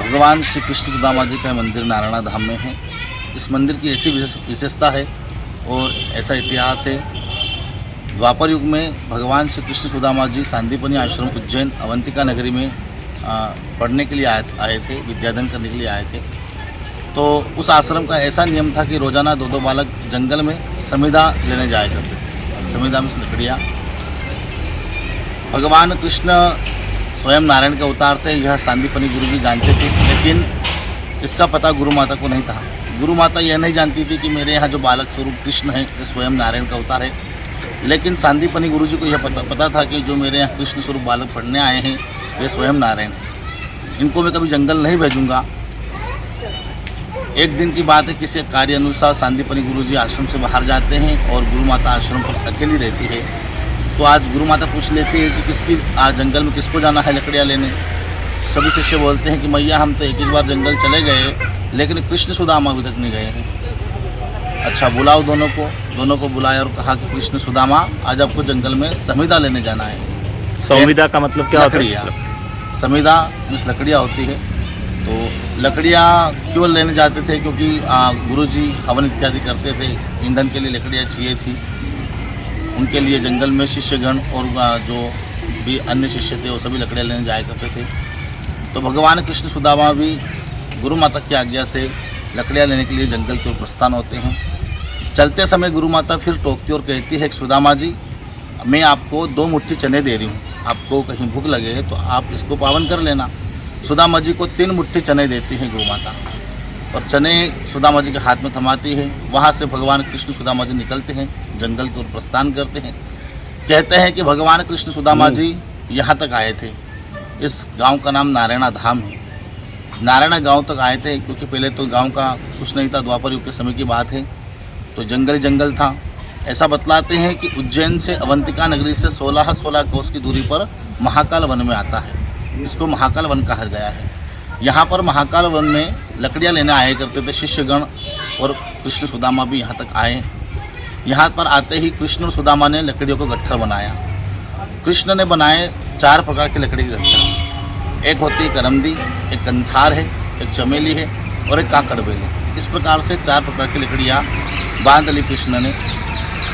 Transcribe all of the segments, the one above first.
भगवान श्री कृष्ण सुदामा जी का मंदिर नारायण धाम में है। इस मंदिर की ऐसी विशेषता है और ऐसा इतिहास है। द्वापर युग में भगवान श्री कृष्ण सुदामा जी सांदीपनि आश्रम उज्जैन अवंतिका नगरी में पढ़ने के लिए आए थे, विद्यादान करने के लिए आए थे। तो उस आश्रम का ऐसा नियम था कि रोज़ाना दो बालक जंगल में समिधा लेने जाया करते थे। समिधा में लकड़ियाँ। भगवान कृष्ण स्वयं नारायण के अवतार थे, यह सांदीपनि गुरु जी जानते थे, लेकिन इसका पता गुरु माता को नहीं था। गुरु माता यह नहीं जानती थी कि मेरे यहाँ जो बालक स्वरूप कृष्ण है ये स्वयं नारायण का अवतार है। लेकिन सांदीपनि गुरु जी को यह पता था कि जो मेरे यहाँ कृष्ण स्वरूप बालक पढ़ने आए हैं वे स्वयं नारायण हैं। इनको मैं कभी जंगल नहीं भेजूँगा। एक दिन की बात है, किसी कार्य अनुसार सांदीपनि गुरु जी आश्रम से बाहर जाते हैं और गुरु माता आश्रम पर अकेली रहती है। तो आज गुरु माता पूछ लेती है कि किसकी आज जंगल में किसको जाना है लकड़ियाँ लेने। सभी शिष्य बोलते हैं कि मैया हम तो एक बार जंगल चले गए, लेकिन कृष्ण सुदामा अभी तक नहीं गए हैं। अच्छा, बुलाओ दोनों को बुलाया और कहा कि कृष्ण सुदामा आज आपको जंगल में समिधा लेने जाना है। समिधा का मतलब क्या होता है? समिधा मीन्स लकड़ियाँ होती है। तो लकड़ियाँ क्यों लेने जाते थे? क्योंकि गुरुजी हवन इत्यादि करते थे, ईंधन के लिए लकड़ियाँ चाहिए थी। उनके लिए जंगल में शिष्यगण और जो भी अन्य शिष्य थे वो सभी लकड़ियाँ लेने जाया करते थे। तो भगवान कृष्ण सुदामा भी गुरु माता की आज्ञा से लकड़ियाँ लेने के लिए जंगल की ओर प्रस्थान होते हैं। चलते समय गुरु माता फिर टोकती और कहती है कि सुदामा जी, मैं आपको 2 मुट्ठी चने दे रही हूँ, आपको कहीं भूख लगे तो आप इसको पावन कर लेना। सुदामा जी को 3 मुट्ठी चने देती हैं गुरु माता और चने सुदामा जी के हाथ में थमाती है। वहाँ से भगवान कृष्ण सुदामा जी निकलते हैं, जंगल की ओर प्रस्थान करते हैं। कहते हैं कि भगवान कृष्ण सुदामा जी यहाँ तक आए थे। इस गांव का नाम नारायण धाम है। नारायण गांव तक आए थे क्योंकि पहले तो गांव का कुछ नहीं था, द्वापर युग के समय की बात है, तो जंगल था। ऐसा बतलाते हैं कि उज्जैन से अवंतिका नगरी से 16 कोस की दूरी पर महाकाल वन में आता है। इसको महाकाल वन कहा गया है। यहाँ पर महाकाल वन में लकड़ियाँ लेने आया करते थे शिष्यगण और कृष्ण सुदामा भी यहाँ तक आए। यहाँ पर आते ही कृष्ण और सुदामा ने लकड़ियों को गट्ठर बनाया। कृष्ण ने बनाए 4 प्रकार की लकड़ी के गट्ठर। एक होती है करमदी, एक कंथार है, एक चमेली है और एक काकड़बेली। इस प्रकार से 4 प्रकार की लकड़ियाँ बांध ली कृष्ण ने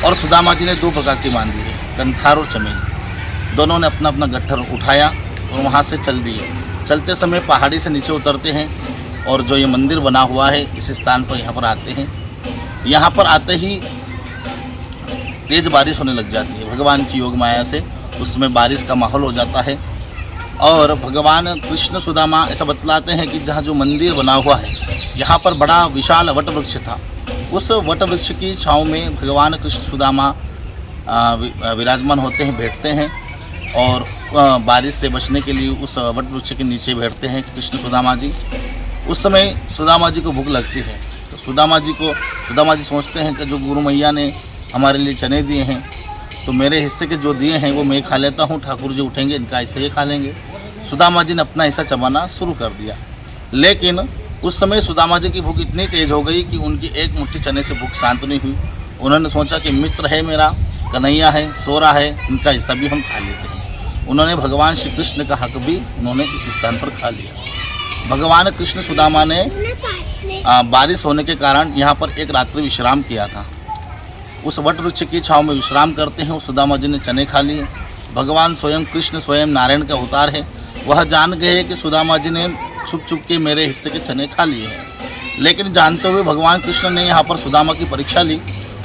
और सुदामा जी ने 2 प्रकार की बांधी है, कंथार और चमेली। दोनों ने अपना अपना गट्ठर उठाया और वहाँ से चल दिए। चलते समय पहाड़ी से नीचे उतरते हैं और जो ये मंदिर बना हुआ है इस स्थान पर यहाँ पर आते हैं। यहाँ पर आते ही तेज बारिश होने लग जाती है भगवान की योग माया से। उसमें बारिश का माहौल हो जाता है और भगवान कृष्ण सुदामा ऐसा बतलाते हैं कि जहाँ जो मंदिर बना हुआ है यहाँ पर बड़ा विशाल वट वृक्ष था। उस वट वृक्ष की छाँव में भगवान कृष्ण सुदामा विराजमान होते हैं, बैठते हैं और बारिश से बचने के लिए उस वट वृक्ष के नीचे बैठते हैं कृष्ण सुदामा जी। उस समय सुदामा जी को भूख लगती है तो सुदामा जी सोचते हैं कि जो गुरु मैया ने हमारे लिए चने दिए हैं तो मेरे हिस्से के जो दिए हैं वो मैं खा लेता हूँ, ठाकुर जी उठेंगे इनका हिस्सा ये खा लेंगे। सुदामा जी ने अपना हिस्सा चबाना शुरू कर दिया, लेकिन उस समय सुदामा जी की भूख इतनी तेज़ हो गई कि उनकी 1 मुट्ठी चने से भूख शांत नहीं हुई। उन्होंने सोचा कि मित्र है मेरा, कन्हैया है, सोरा है, इनका हिस्सा भी हम खा लेते हैं। उन्होंने भगवान श्री कृष्ण का हक भी उन्होंने इस स्थान पर खा लिया। भगवान कृष्ण सुदामा ने बारिश होने के कारण यहाँ पर एक रात्रि विश्राम किया था। उस वट वृक्ष की छाँव में विश्राम करते हैं। सुदामा जी ने चने खा लिए। भगवान स्वयं कृष्ण स्वयं नारायण का अवतार है, वह जान गए कि सुदामा जी ने छुप के मेरे हिस्से के चने खा लिए हैं। लेकिन जानते हुए भगवान कृष्ण ने यहाँ पर सुदामा की परीक्षा ली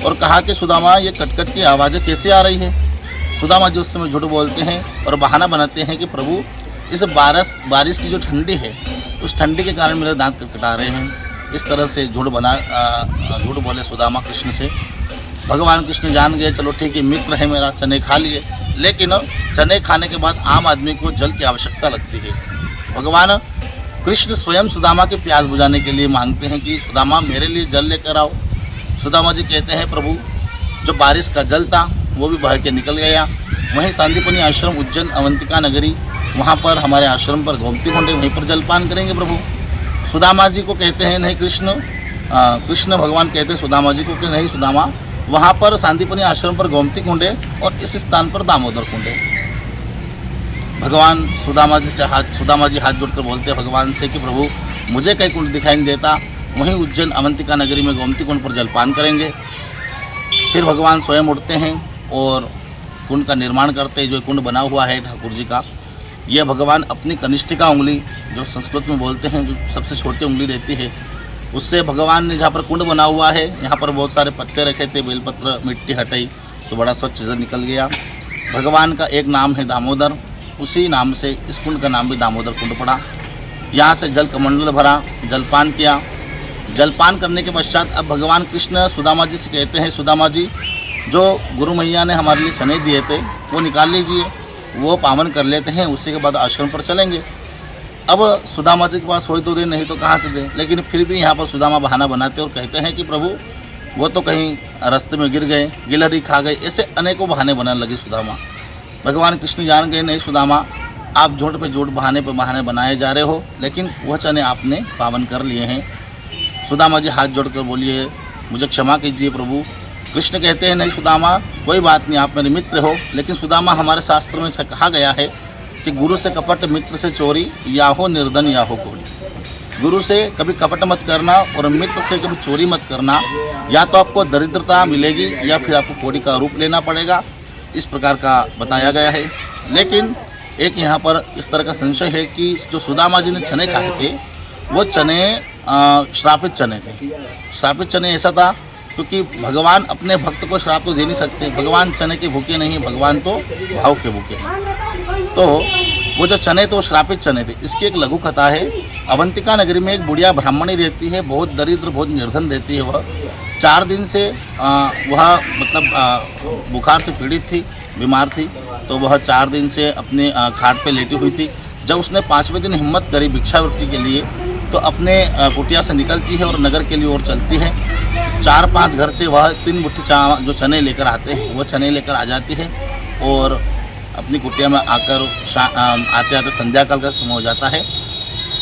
और कहा कि सुदामा ये कटकट की आवाज़ें कैसे आ रही है। सुदामा जी उस समय झूठ बोलते हैं और बहाना बनाते हैं कि प्रभु इस बारिश की जो ठंडी है उस ठंडी के कारण मेरे दांत कटकटा रहे हैं। इस तरह से झूठ बोले सुदामा कृष्ण से। भगवान कृष्ण जान गए, चलो ठीक है मित्र है मेरा, चने खा लिए। लेकिन चने खाने के बाद आम आदमी को जल की आवश्यकता लगती है। भगवान कृष्ण स्वयं सुदामा की प्यास बुझाने के लिए मांगते हैं कि सुदामा मेरे लिए जल लेकर आओ। सुदामा जी कहते हैं प्रभु जो बारिश का जल था वो भी बह के निकल गया। वहीं सांदीपनि आश्रम उज्जैन अवंतिका नगरी, वहाँ पर हमारे आश्रम पर गोमती कुंड, वहीं पर जलपान करेंगे प्रभु। सुदामा जी को कहते हैं नहीं, कृष्ण भगवान कहते हैं सुदामा जी को कि नहीं सुदामा, वहाँ पर सांदीपनि आश्रम पर गोमती कुंड है और इस स्थान पर दामोदर कुंड है। भगवान सुदामा जी हाथ जोड़कर बोलते हैं भगवान से कि प्रभु मुझे कहीं कुंड दिखाई नहीं देता, वहीं उज्जैन अवंतिका नगरी में गोमती कुंड पर जलपान करेंगे। फिर भगवान स्वयं उठते हैं और कुंड का निर्माण करते हैं। जो कुंड बना हुआ है ठाकुर जी का, यह भगवान अपनी कनिष्ठिका उंगली, जो संस्कृत में बोलते हैं जो सबसे छोटी उंगली रहती है, उससे भगवान ने जहाँ पर कुंड बना हुआ है, यहाँ पर बहुत सारे पत्ते रखे थे, बेलपत्र, मिट्टी हटाई तो बड़ा स्वच्छ जल निकल गया। भगवान का एक नाम है दामोदर, उसी नाम से इस कुंड का नाम भी दामोदर कुंड पड़ा। यहाँ से जल कमंडल भरा, जलपान किया। जलपान करने के पश्चात अब भगवान कृष्ण सुदामा जी से कहते हैं, सुदामा जी जो गुरु मैया ने हमारे लिए चने दिए थे वो निकाल लीजिए, वो पावन कर लेते हैं, उसी के बाद आश्रम पर चलेंगे। अब सुदामा जी के पास हो तो दे, नहीं तो कहाँ से दे, लेकिन फिर भी यहाँ पर सुदामा बहाना बनाते और कहते हैं कि प्रभु वो तो कहीं रास्ते में गिर गए, गिलहरी खा गए, ऐसे अनेकों बहाने बनाने लगे सुदामा। भगवान कृष्ण जान गए, नहीं सुदामा आप झूठ पे झूठ, बहाने पे बहाने बनाए जा रहे हो, लेकिन वह चने आपने पावन कर लिए हैं। सुदामा जी हाथ जोड़कर बोलिए मुझे क्षमा कीजिए प्रभु। कृष्ण कहते हैं नहीं सुदामा कोई बात नहीं, आप मेरे मित्र हो, लेकिन सुदामा हमारे शास्त्र में कहा गया है कि गुरु से कपट, मित्र से चोरी, या हो निर्धन या हो कोड़ी। गुरु से कभी कपट मत करना और मित्र से कभी चोरी मत करना, या तो आपको दरिद्रता मिलेगी या फिर आपको कोड़ी का रूप लेना पड़ेगा, इस प्रकार का बताया गया है। लेकिन एक यहाँ पर इस तरह का संशय है कि जो सुदामा जी ने चने खाए थे वो चने श्रापित चने थे। श्रापित चने ऐसा था क्योंकि भगवान अपने भक्त को श्राप तो दे नहीं सकते, भगवान चने के भूखे नहीं, भगवान तो भाव के भूखे हैं। तो वो जो चने तो श्रापित चने थे। इसकी एक लघु कथा है। अवंतिका नगरी में एक बुढ़िया ब्राह्मणी रहती है, बहुत दरिद्र, बहुत निर्धन रहती है। वह 4 दिन से वह मतलब बुखार से पीड़ित थी, बीमार थी, तो वह 4 दिन से अपने खाट पे लेटी हुई थी। जब उसने 5वें दिन हिम्मत करी भिक्षावृत्ति के लिए, तो अपने कुटिया से निकलती है और नगर के लिए और चलती है। 4-5 घर से वह 3 मुट्ठी जो चने लेकर आते हैं वो चने लेकर आ जाती है और अपनी कुटिया में आकर आते आते संध्या काल का समय हो जाता है।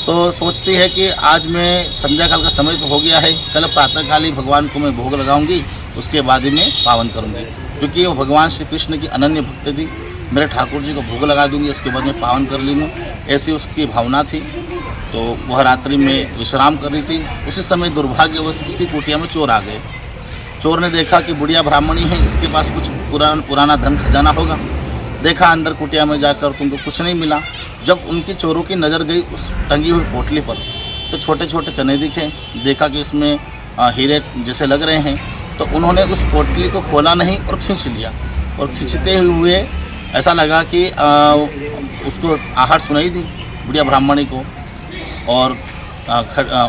तो सोचती है कि आज मैं संध्या काल का समय तो हो गया है, कल प्रातःकाल ही भगवान को मैं भोग लगाऊंगी, उसके बाद ही मैं पावन करूंगी, क्योंकि वो भगवान श्री कृष्ण की अनन्य भक्त थी। मेरे ठाकुर जी को भोग लगा दूंगी, उसके बाद मैं पावन कर लूँ, ऐसी उसकी भावना थी। तो वह रात्रि में विश्राम कर रही थी। उसी समय दुर्भाग्यवश उसकी कुटिया में चोर आ गए। चोर ने देखा कि बुढ़िया ब्राह्मणी है, इसके पास कुछ पुराना धन खजाना होगा। देखा अंदर कुटिया में जाकर तुमको कुछ नहीं मिला। जब उनकी चोरों की नज़र गई उस टंगी हुई पोटली पर, तो छोटे छोटे चने दिखे। देखा कि इसमें हीरे जैसे लग रहे हैं, तो उन्होंने उस पोटली को खोला नहीं और खींच लिया। और खींचते हुए ऐसा लगा कि उसको आहट सुनाई दी बुढ़िया ब्राह्मणी को, और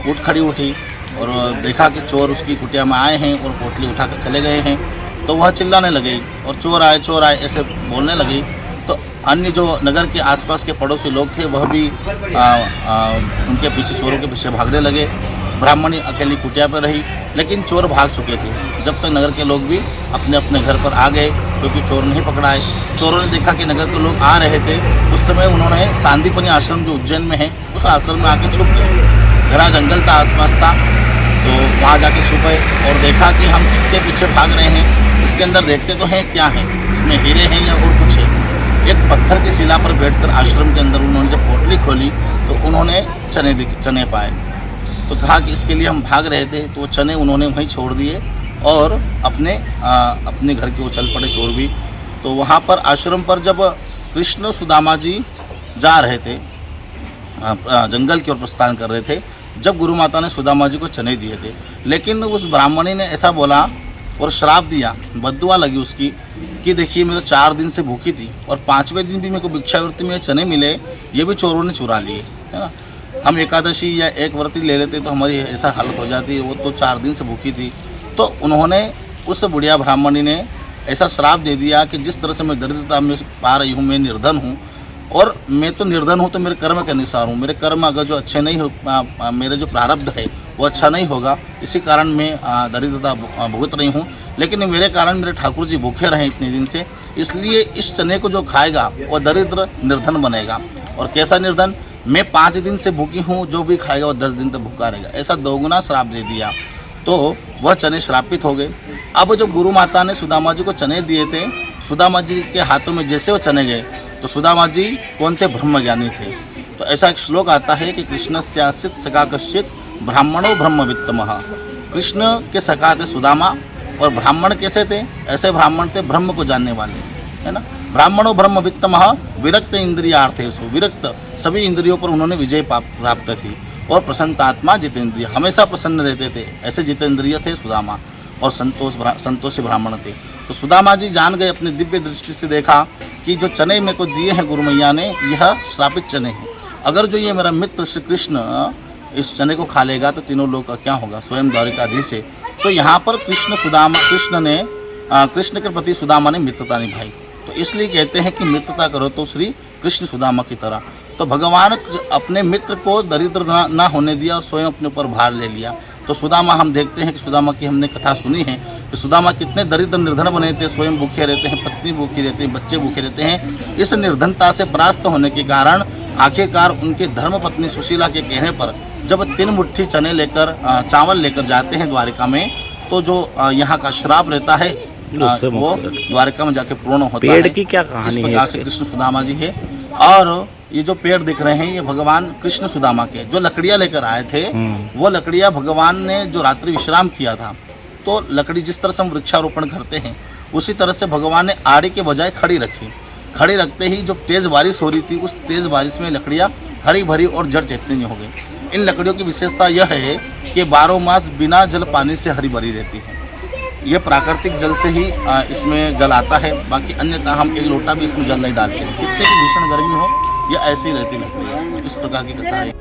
उठ खड़ी उठी और देखा कि चोर उसकी कुटिया में आए हैं और पोटली उठा कर चले गए हैं। तो वह चिल्लाने लगी और चोर आए ऐसे बोलने लगी। तो अन्य जो नगर के आसपास के पड़ोसी लोग थे वह भी उनके पीछे, चोरों के पीछे भागने लगे। ब्राह्मणी अकेली कुटिया पर रही, लेकिन चोर भाग चुके थे। जब तक नगर के लोग भी अपने अपने घर पर आ गए, क्योंकि चोर नहीं पकड़ा है। चोरों ने देखा कि नगर के लोग आ रहे थे, उस समय उन्होंने सांदीपनी आश्रम जो उज्जैन में है उस आश्रम में आके छुप गए। घना जंगल था, आसपास था, तो वहाँ जाके छुपे और देखा कि हम इसके पीछे भाग रहे हैं, इसके अंदर देखते तो हैं क्या है, इसमें हीरे हैं या और कुछ है। एक पत्थर की शिला पर बैठकर आश्रम के अंदर उन्होंने जब पोटली खोली तो उन्होंने चने पाए। तो कहा कि इसके लिए हम भाग रहे थे, तो वो चने उन्होंने वहीं छोड़ दिए और अपने घर के वो चल पड़े चोर भी। तो वहाँ पर आश्रम पर जब कृष्ण सुदामा जी जा रहे थे, जंगल की ओर प्रस्थान कर रहे थे, जब गुरु माता ने सुदामा जी को चने दिए थे, लेकिन उस ब्राह्मणी ने ऐसा बोला और श्राप दिया, बद्दुआ लगी उसकी कि देखिए मैं तो 4 दिन से भूखी थी और 5वें दिन भी मेरे को भिक्षावृत्ति में चने मिले, ये भी चोरों ने चुरा लिए, है ना। हम एकादशी या एक व्रती ले लेते तो हमारी ऐसा हालत हो जाती है, वो तो 4 दिन से भूखी थी। तो उन्होंने उस बुढ़िया ब्राह्मणी ने ऐसा श्राप दे दिया कि जिस तरह से मैं दरिद्रता में पा रही हूँ, मैं निर्धन हूँ, और मैं तो निर्धन हूँ तो मेरे कर्म के अनुसार हूँ, मेरे कर्म अगर जो अच्छे नहीं हो, मेरे जो प्रारब्ध है वो अच्छा नहीं होगा, इसी कारण मैं दरिद्रता भुगत रही हूँ। लेकिन मेरे कारण मेरे ठाकुर जी भूखे रहे इतने दिन से, इसलिए इस चने को जो खाएगा वो दरिद्र निर्धन बनेगा। और कैसा निर्धन? मैं 5 दिन से भूखी हूँ, जो भी खाएगा वो 10 दिन तक भूखा रहेगा। ऐसा दोगुना श्राप दे दिया, तो वह चने श्रापित हो गए। अब जब गुरु माता ने सुदामा जी को चने दिए थे, सुदामा जी के हाथों में जैसे वो चने गए, तो सुदामा जी कौन थे? ब्रह्मज्ञानी थे। तो ऐसा एक श्लोक आता है कि कृष्णस्यासित सखा कश्चित ब्राह्मणो ब्रह्मवित्तमः। कृष्ण के सखा थे सुदामा, और ब्राह्मण कैसे थे? ऐसे ब्राह्मण थे ब्रह्म को जानने वाले, है ना। ब्राह्मणो ब्रह्मवित्तमः विरक्त इंद्रियार्थेषु, विरक्त सभी इंद्रियों पर उन्होंने विजय प्राप्त थी। और प्रसन्नात्मा जितेंद्रिय, हमेशा प्रसन्न रहते थे, ऐसे जितेंद्रिय थे सुदामा। और संतोषी ब्राह्मण थे। तो सुदामा जी जान गए, अपनी दिव्य दृष्टि से देखा कि जो चने मेरे को दिए हैं गुरु मैया ने, यह श्रापित चने हैं। अगर जो ये मेरा मित्र श्री कृष्ण इस चने को खा लेगा तो तीनों लोग का क्या होगा? स्वयं द्वारिकाधीश है। तो यहाँ पर कृष्ण के प्रति सुदामा ने मित्रता निभाई। तो इसलिए कहते हैं कि मित्रता करो तो श्री कृष्ण सुदामा की तरह। तो भगवान अपने मित्र को दरिद्र ना होने दिया और स्वयं अपने ऊपर भार ले लिया। तो सुदामा, हम देखते हैं कि सुदामा की हमने कथा सुनी है कि सुदामा कितने दरिद्र निर्धन बने थे, स्वयं भूखे रहते हैं, पत्नी भूखी रहती है, बच्चे भूखे रहते हैं। इस निर्धनता से परास्त होने के कारण आखिरकार उनके धर्म पत्नी सुशीला के कहने पर जब 3 मुट्ठी चने लेकर चावल लेकर जाते हैं द्वारिका में, तो जो यहाँ का श्राप रहता है वो द्वारिका में जाके पूर्ण होता है। पेड़ की क्या कहानी है? इस प्रकार से कृष्ण सुदामा जी है। और ये जो पेड़ दिख रहे हैं ये भगवान कृष्ण सुदामा के जो लकड़ियाँ लेकर आए थे, वो लकड़ियाँ भगवान ने जो रात्रि विश्राम किया था, तो लकड़ी जिस तरह से हम वृक्षारोपण करते हैं उसी तरह से भगवान ने आड़ी के बजाय खड़ी रखी। खड़ी रखते ही जो तेज बारिश हो रही थी, उस तेज बारिश में लकड़ियाँ हरी भरी और जड़ चैतन्य हो गई। इन लकड़ियों की विशेषता यह है कि 12 मास बिना जल पानी से हरी भरी रहती है। ये प्राकृतिक जल से ही इसमें जल आता है, बाकी अन्यथा हम 1 लोटा भी इसमें जल नहीं डालते हैं। कितनी भी भीषण गर्मी हो, यह ऐसी रहती लकड़ी है। इस प्रकार की कथा है।